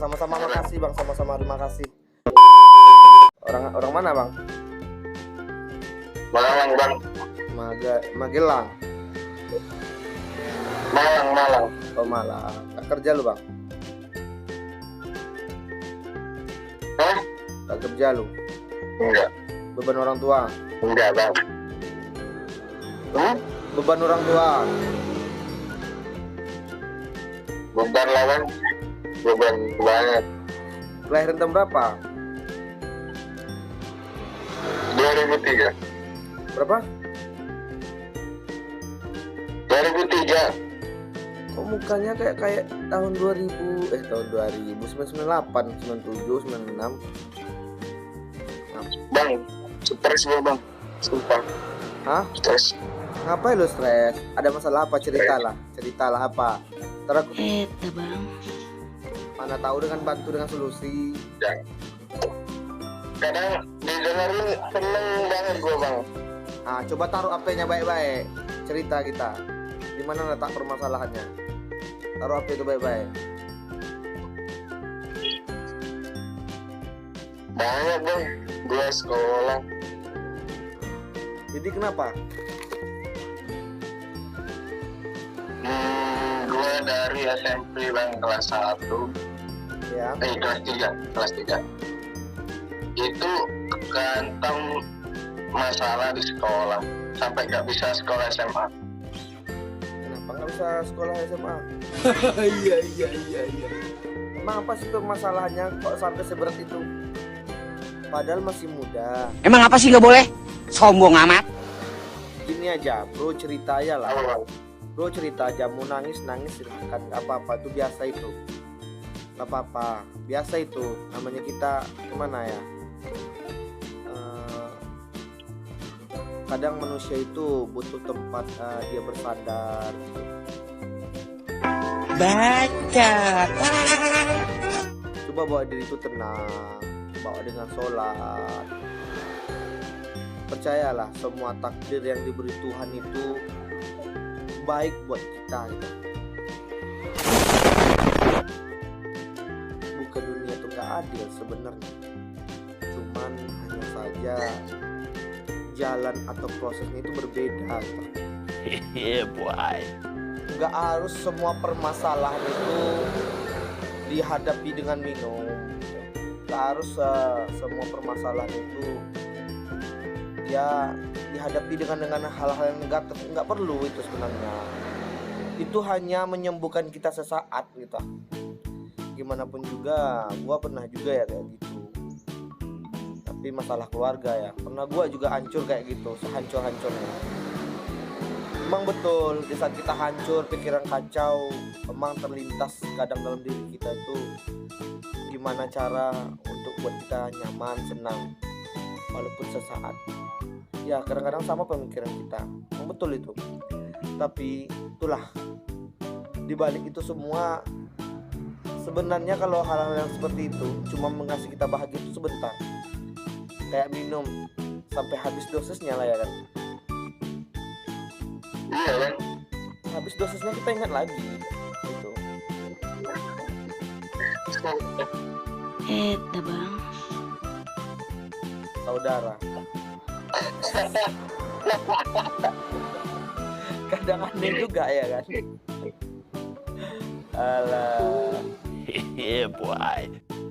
Sama-sama makasih bang, sama-sama terima kasih. Orang mana bang? Malang bang. Magelang. Malang. Oh Malang. Tak kerja lu bang? Hah? Tak kerja lu? Enggak. Beban orang tua? Enggak bang. Beban orang tua? Beban lah bang. Beban banget. Kelahiran tahun berapa? 2003. Berapa? 2003. Kok mukanya kayak tahun 2000 tahun 2000 98 97 96. Bang, stres gue bang. Sumpah. Hah? Stres. Ngapain lu stres? Ada masalah apa? Ceritalah apa? Ntar aku Bang. mana tahu dengan bantu dengan solusi. Ya. Kadang didengerin seneng banget gue bang. Ah, coba taruh HP-nya baik-baik. Cerita kita. Di mana letak permasalahannya? Taruh HP itu baik-baik. Banyak bang. Gue sekolah. Jadi kenapa? Gue dari SMP bang kelas 1. Ya. Kelas 3. Itu ganteng masalah di sekolah sampai nggak bisa sekolah SMA. Kenapa nggak bisa sekolah SMA? Iya. Emang apa sih permasalahannya kok sampai seberat itu? Padahal masih muda. Emang apa sih nggak boleh? Sombong amat. Gini aja, bro, cerita aja lah. Apa bang? Bro cerita aja, mau nangis silahkan, nggak apa-apa, itu biasa itu. Nggak apa-apa, biasa itu. Namanya kita gimana ya? Kadang manusia itu butuh tempat dia bersandar. Baca. Coba bawa diri itu tenang, bawa dengan sholat. Percayalah, semua takdir yang diberi Tuhan itu baik buat kita gitu. Bukan dunia itu nggak adil sebenarnya, cuman hanya saja jalan atau prosesnya itu berbeda gitu. Boy. Nggak harus semua permasalahan itu dihadapi dengan minum gitu. Nggak harus semua permasalahan itu ya dihadapi dengan hal-hal yang negatif. Nggak perlu itu sebenarnya. Itu hanya menyembuhkan kita sesaat gitu. Gimana pun juga, gua pernah juga ya kayak gitu. Tapi masalah keluarga ya, pernah gua juga hancur kayak gitu, sehancur-hancurnya. Emang betul, di saat kita hancur, pikiran kacau, emang terlintas kadang dalam diri kita itu gimana cara untuk buat kita nyaman, senang, walaupun sesaat. Ya kadang-kadang sama pemikiran kita, emang betul itu. Tapi itulah, dibalik itu semua, sebenarnya kalau hal-hal yang seperti itu cuma mengasih kita bahagia itu sebentar. Kayak minum sampai habis dosisnya lah ya kan. Iya bang. Habis dosisnya kita ingat lagi gitu. Bang. Saudara. Kadang aneh juga ya kan. Alah. Boy.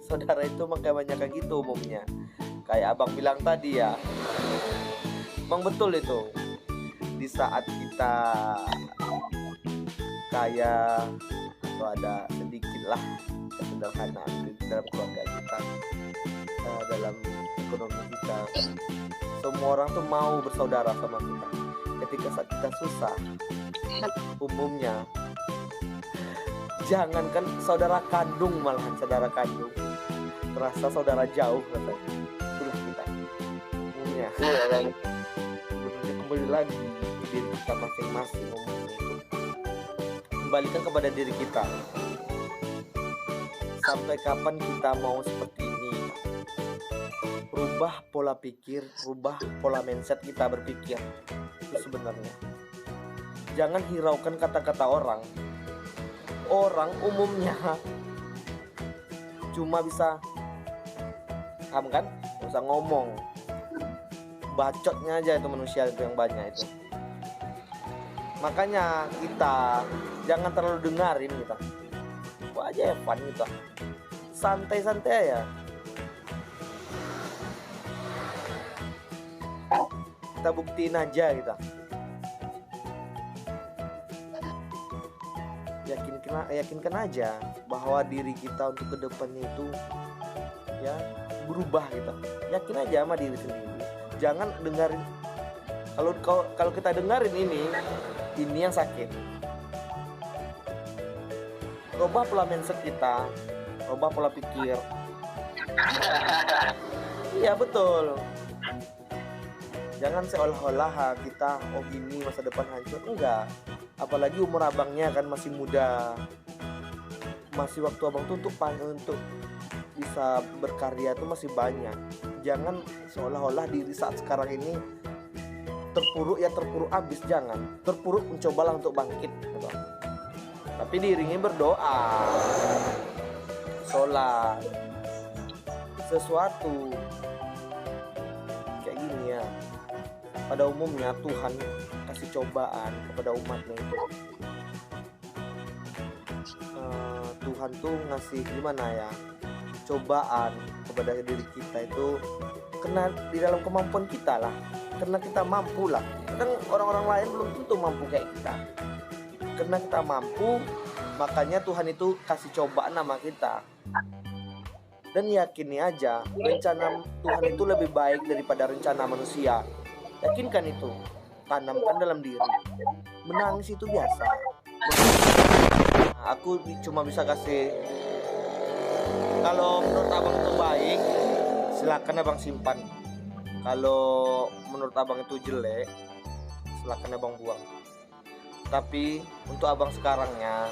Saudara itu makanya banyak kayak gitu umumnya. Kayak abang bilang tadi ya. Emang betul itu. Di saat kita kaya atau ada sedikit lah kesederhanaan di dalam keluarga kita, dalam ekonomi kita, semua orang tuh mau bersaudara sama kita. Ketika saat kita susah, umumnya jangankan saudara kandung, malahan saudara kandung terasa saudara jauh katanya. Itulah kita umumnya. Iya bang. Sebenarnya kembali lagi ke diri kita masing-masing umumnya itu. Kembalikan kepada diri kita. Sampai kapan kita mau seperti ini? Rubah pola pikir, rubah pola mindset kita berpikir. Itu sebenarnya. Jangan hiraukan kata-kata orang. Orang umumnya cuma bisa paham kan, nggak usah ngomong, bacotnya aja itu manusia itu yang banyak itu. Makanya kita jangan terlalu dengarin kita, gua aja ya fun kita, santai-santai ya. Kita buktiin aja kita. Yakinkan aja bahwa diri kita untuk kedepannya itu ya berubah gitu. Yakin aja sama diri sendiri. Jangan dengerin. Kalau kita dengerin ini yang sakit. Rubah pola mindset kita, rubah pola pikir. Iya betul. Jangan seolah-olah kita gini masa depan hancur, enggak. Apalagi umur abangnya kan masih muda, masih waktu abang tuh untuk bisa berkarya tuh masih banyak. Jangan seolah-olah diri saat sekarang ini terpuruk abis, jangan. Terpuruk, mencobalah untuk bangkit gitu. Tapi diiringi berdoa, sholat, sesuatu kayak gini ya. Pada umumnya Tuhan kasih cobaan kepada umatnya itu. Tuhan tuh ngasih gimana ya, cobaan kepada diri kita itu kena di dalam kemampuan kita lah, karena kita mampu lah. Kadang orang-orang lain belum tentu mampu kayak kita. Karena kita mampu, makanya Tuhan itu kasih cobaan sama kita. Dan yakini aja, rencana Tuhan itu lebih baik daripada rencana manusia. Yakinkan itu, tanamkan dalam diri. Menangis itu biasa. Aku cuma bisa kasih, kalau menurut abang itu baik, silakan abang simpan. Kalau menurut abang itu jelek, silakan abang buang. Tapi untuk abang sekarangnya,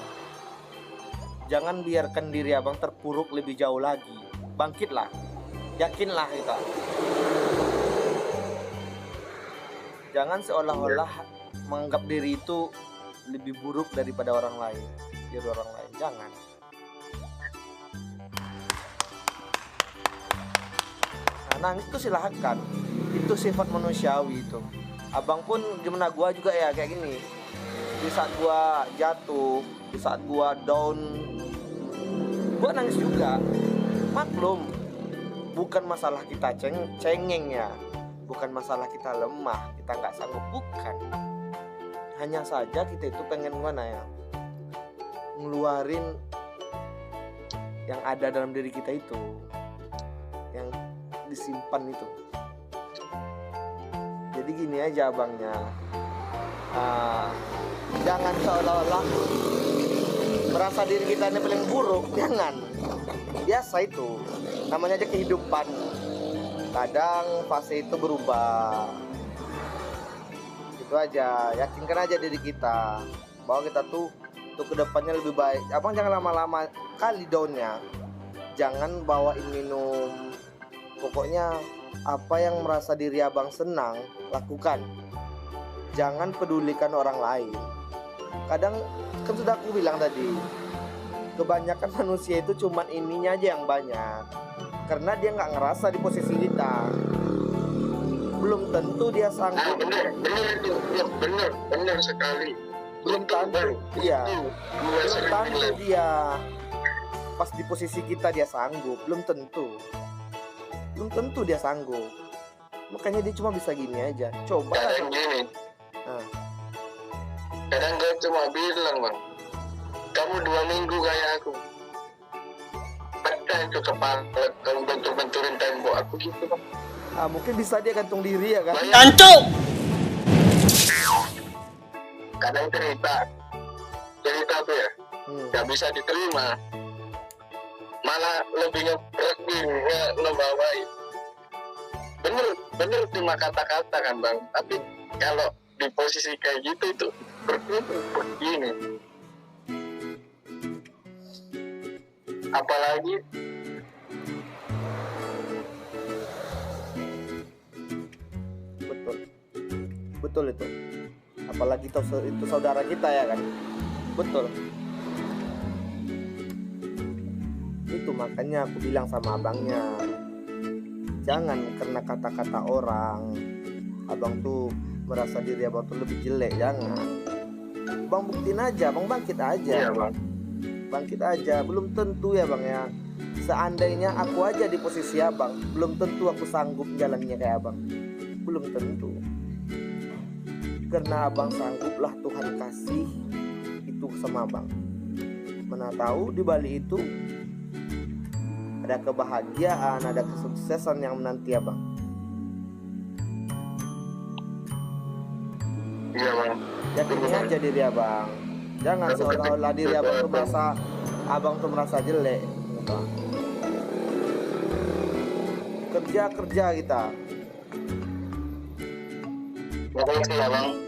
jangan biarkan diri abang terpuruk lebih jauh lagi. Bangkitlah, yakinlah kita. Jangan seolah-olah menganggap diri itu lebih buruk daripada orang lain, jangan. Nah, nangis itu silahkan, itu sifat manusiawi itu. Abang pun gimana, gua juga ya kayak gini. Di saat gua jatuh, di saat gua down, gua nangis juga. Maklum, bukan masalah kita cengeng ya. Bukan masalah kita lemah, kita nggak sanggup, bukan. Hanya saja kita itu pengen mana ya, ngeluarin yang ada dalam diri kita itu, yang disimpan itu. Jadi gini aja abangnya, jangan seolah-olah merasa diri kita ini paling buruk, jangan. Biasa itu, namanya aja kehidupan. Kadang fase itu berubah. Itu aja, yakinkan aja diri kita bahwa kita tuh untuk kedepannya lebih baik. Abang jangan lama-lama kali downnya. Jangan bawain minum. Pokoknya apa yang merasa diri abang senang, lakukan. Jangan pedulikan orang lain. Kadang kan sudah aku bilang tadi, kebanyakan manusia itu cuman ininya aja yang banyak. Karena dia nggak ngerasa di posisi kita, belum tentu dia sanggup. Bener sekali. Belum tentu, iya. Belum tentu dia pas di posisi kita dia sanggup, belum tentu dia sanggup. Makanya dia cuma bisa gini aja. Coba. Kadang gini. Kadang gue cuma bilang, bang, kamu 2 minggu kayak aku. Pecah itu kepala, kamu bentur-benturin tembok aku gitu, bang. Mungkin bisa dia gantung diri ya kan? Tantu. Kadang cerita tuh ya, nggak bisa diterima, malah lebih ngebawain. Bener cuma kata-kata kan, bang. Tapi kalau di posisi kayak gitu itu begini. Apalagi betul itu. Apalagi itu saudara kita ya kan. Betul. Ini itu makanya aku bilang sama abangnya, jangan karena kata-kata orang abang tuh merasa diri abang tuh lebih jelek. Jangan, bang buktiin aja, bang bangkit aja. Iya bang. Bangkit aja. Belum tentu ya bang ya, seandainya aku aja di posisi abang, belum tentu aku sanggup jalannya kayak abang. Belum tentu. Karena abang sangguplah Tuhan kasih itu sama abang. Mana tahu di balik itu ada kebahagiaan, ada kesuksesan yang menanti abang. Iya bang. Yakini aja diri abang. Jangan seolah-olah diri abang tuh merasa jelek gitu. Kerja kita. Makasih ya bang.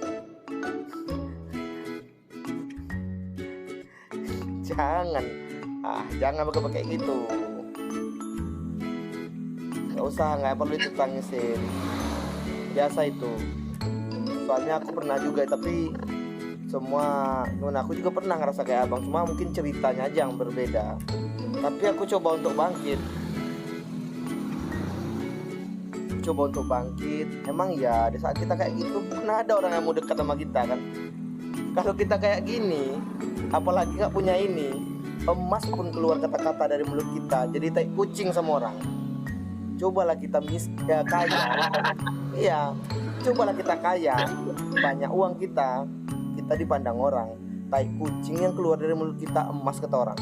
Jangan pakai gitu. Nggak perlu itu tangisin. Biasa itu. Soalnya aku pernah juga, tapi aku juga pernah ngerasa kayak abang, cuma mungkin ceritanya aja yang berbeda. Tapi aku coba untuk bangkit. Emang ya di saat kita kayak gitu pernah ada orang yang mau dekat sama kita kan. Kalau kita kayak gini, apalagi nggak punya ini, emas pun keluar kata-kata dari mulut kita jadi tai kucing sama orang. Cobalah kita kaya. Iya, cobalah kita kaya, banyak uang kita dipandang orang tai kucing yang keluar dari mulut kita emas kata orang.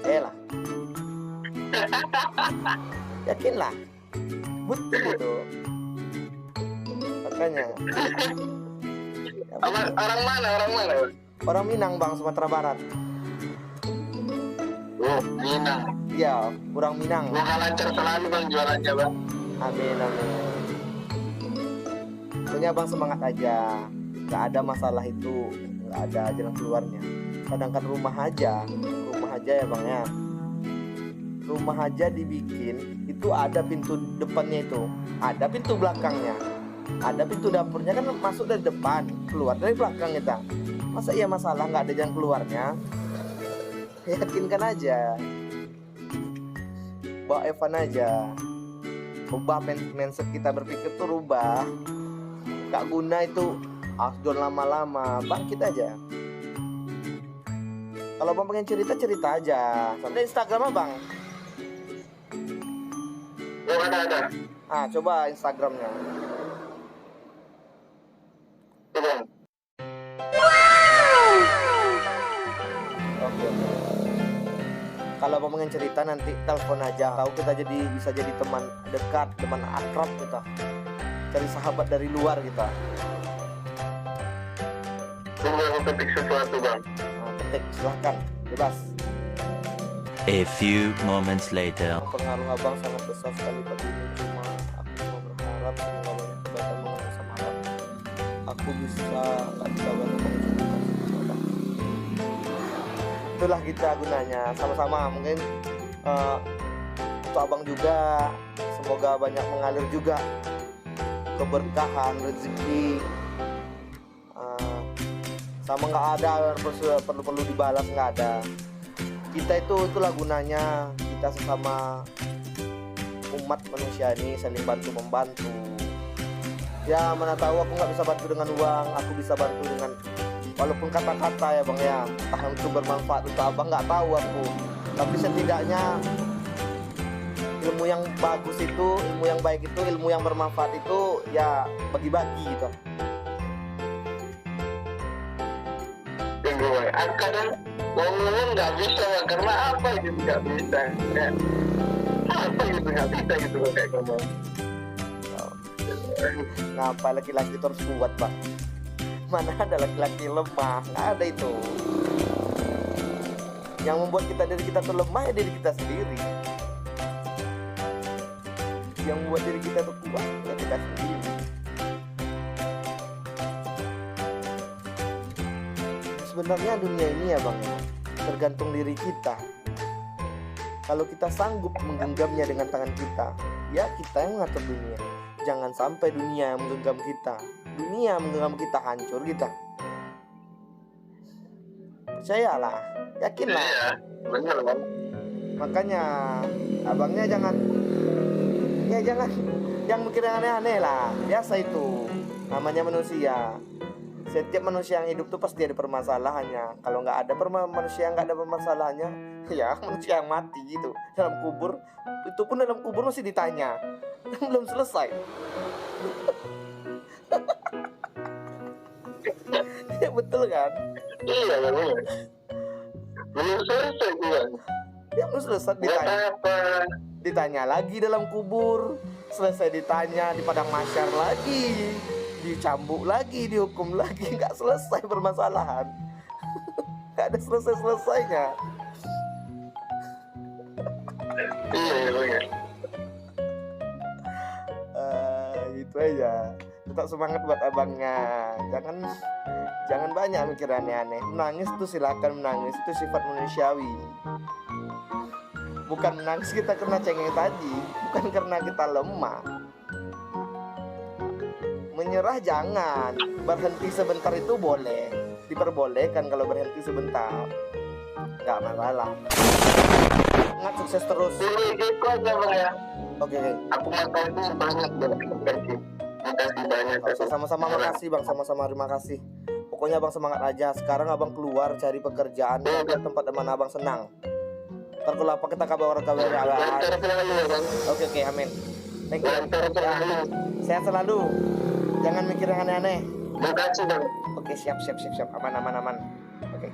Lah, yakinlah, betul itu. Makanya Orang mana? orang Minang bang, Sumatera Barat. Oh, Minang. Iya, orang Minang. Semoga lancar selalu bang jualannya bang. Amin. Pokoknya bang semangat aja. Gak ada masalah itu, gak ada jalan keluarnya. Sedangkan rumah aja ya bang ya. Rumah aja dibikin itu ada pintu depannya, itu ada pintu belakangnya, ada pintu dapurnya kan, masuk dari depan, keluar dari belakang kita. Masa iya masalah nggak ada jalan keluarnya? Yakinkan aja, bawa Evan aja, ubah mindset kita berpikir tuh, rubah. Gak guna itu asdon lama-lama, bangkit aja. Kalau bang pengen cerita aja sampai Instagram abang. Oh, ada. Coba Instagramnya. Bang. Oke. Kalau abang pengen cerita nanti telepon aja. Tahu kita bisa jadi teman dekat, teman akrab kita. Cari sahabat dari luar kita. Tunggu aku ketik sesuatu bang. Ketik, silahkan, bebas. A few moments later. Pengaruh abang sangat besar sekali pagi ini. Aku cuma berharap semoga banyak kebaikan mengenai sama abang. Aku nggak bisa bantu abang. Itulah kita gunanya, sama-sama. Mungkin untuk abang juga, semoga banyak mengalir juga keberkahan, rezeki. Sama nggak ada perlu dibalas, nggak ada. Kita itulah gunanya, kita sesama umat manusia ini saling bantu membantu. Ya mana tahu aku nggak bisa bantu dengan uang, aku bisa bantu dengan walaupun kata-kata ya bang ya, entah itu bermanfaat untuk abang nggak tahu aku, tapi setidaknya ilmu yang bagus itu, ilmu yang baik itu, ilmu yang bermanfaat itu ya bagi-bagi gitu. Tunggu bang, kadang ngomong nggak bisa bang, karena apa gitu nggak bisa ya. Apa gitu nggak bisa gitu kayak ngomong. Ngapa laki-laki itu harus kuat bang? Mana ada laki-laki lemah? Nggak ada itu. Yang membuat diri kita tuh lemah ya diri kita sendiri. Yang membuat diri kita tuh kuat ya kita sendiri. Sebenarnya dunia ini ya bang, tergantung diri kita. Kalau kita sanggup menggenggamnya dengan tangan kita, ya kita yang mengatur dunia. Jangan sampai dunia yang menggenggam kita. Dunia yang menggenggam kita, hancur kita. Percayalah, yakinlah. Iya, benar bang. Makanya abangnya jangan mikir yang aneh-aneh lah. Biasa itu namanya manusia. Setiap manusia yang hidup tuh pasti ada permasalahannya. Kalau nggak ada manusia yang nggak ada permasalahannya, ya manusia yang mati gitu dalam kubur. Itu pun dalam kubur masih ditanya, belum selesai. Ya betul kan? Iya benar. Belum selesai juga. Ya belum selesai ditanya lagi dalam kubur, selesai ditanya di padang mahsyar lagi, dicambuk lagi, dihukum lagi, nggak selesai permasalahan. Nggak ada selesainya. Iya benar. Itu aja. Tetap semangat buat abangnya. Jangan banyak mikir aneh-aneh. Menangis tuh silakan menangis, itu sifat manusiawi. Bukan menangis kita kena cengeng tadi, bukan karena kita lemah. Menyerah jangan. Berhenti sebentar itu boleh, diperbolehkan kalau berhenti sebentar, nggak masalah. Semangat, sukses terus. Jadi gitu aja bang ya. Oke. Aku makasih banyak bang. Makasih banyak. Sama-sama makasih bang, sama-sama terima kasih. Pokoknya abang semangat aja. Sekarang abang keluar cari pekerjaan ke tempat mana abang senang. Ntar kalau apa kita kabar abang. Oke, amin. Thank you. Ya, sehat selalu. Jangan mikir yang aneh-aneh. Makasih bang. Oke, siap. Aman. Oke.